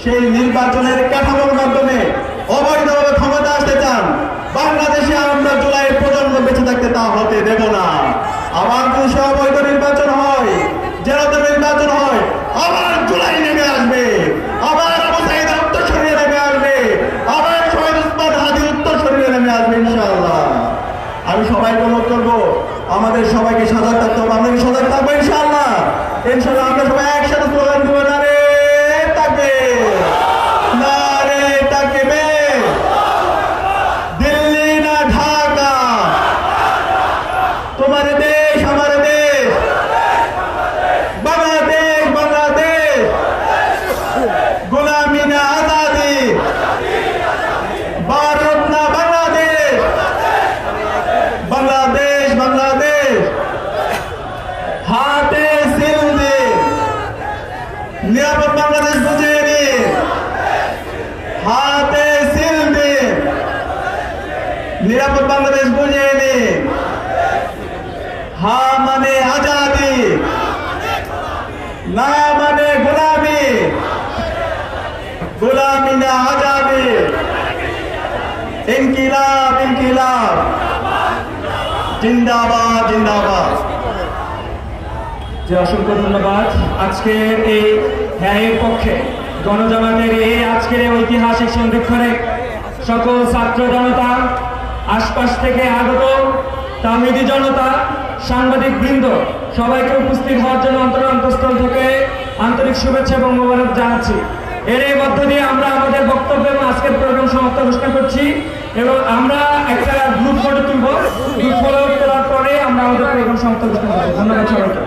সেই নির্বাচনের কাঠামোর মাধ্যমে অবৈধভাবে ক্ষমতা আসতে চান, বাংলাদেশে আমরা জুলাইয়ের প্রজন্ম বেঁচে থাকতে তা হতে দেব না। আবার যদি সে অবৈধ নির্বাচন হয়, যেরকম নির্বাচন হয়, আবার জুলাই নেমে আসবে, আবার আবু সাঈদের উত্তরসূরিয়ে নেমে আসবে, আবার শহীদ উসমান হাদির উত্তরসূরিয়ে নেমে আসবে ইনশাআল্লাহ। আমি সবাইকে অনুরোধ করবো, আমাদের সবাইকে সজাগ থাকতে হবে। আমরা কি সজাগ থাকবো ইনশাআল্লাহ? ইনশাআল্লাহ আমরা সবাই একসাথে স্লোগান দেবো, নারে তাকবীর, নারে তাকবীর, দিল্লি না ঢাকা, তোমার দেশ আমার দেশ, বাংলাদেশ বাংলাদেশ, গোলামি না আজাদি, ভারত না বাংলাদেশ, বাংলাদেশ বাংলাদেশ, হাতে সিল দিন, নিরাপদ বাংলাদেশ বুঝিয়ে দিন, হাতে সিল দিন, নিরাপদ বাংলাদেশ বুঝিয়ে দিন। হা মানে আজাদি, না মানে গোলামি, গোলামি না আজাদি, ইনকিলাব ইনকিলাব, জিন্দাবাদ জিন্দাবাদ। যে অসংখ্য ধন্যবাদ। আজকের এই ন্যায়ের পক্ষে গণজামাতের এই আজকের এই ঐতিহাসিক সন্ধিক্ষণে সকল ছাত্র জনতা, আশপাশ থেকে আগত তাওহীদি জনতা, সাংবাদিক বৃন্দ সবাইকে উপস্থিত হওয়ার জন্য অন্তঃস্থল থেকে আন্তরিক শুভেচ্ছা এবং মোবারক জানাচ্ছি। এর এই মধ্য দিয়ে আমরা আমাদের বক্তব্য এবং আজকের প্রোগ্রাম সমাপ্ত ঘোষণা করছি এবং আমরা একটা গ্রুপ ফটো তুলব। গ্রুপ ফটো তোলার পরে আমরা আমাদের প্রোগ্রাম সমাপ্ত ঘোষণা করব। ধন্যবাদ সবাইকে।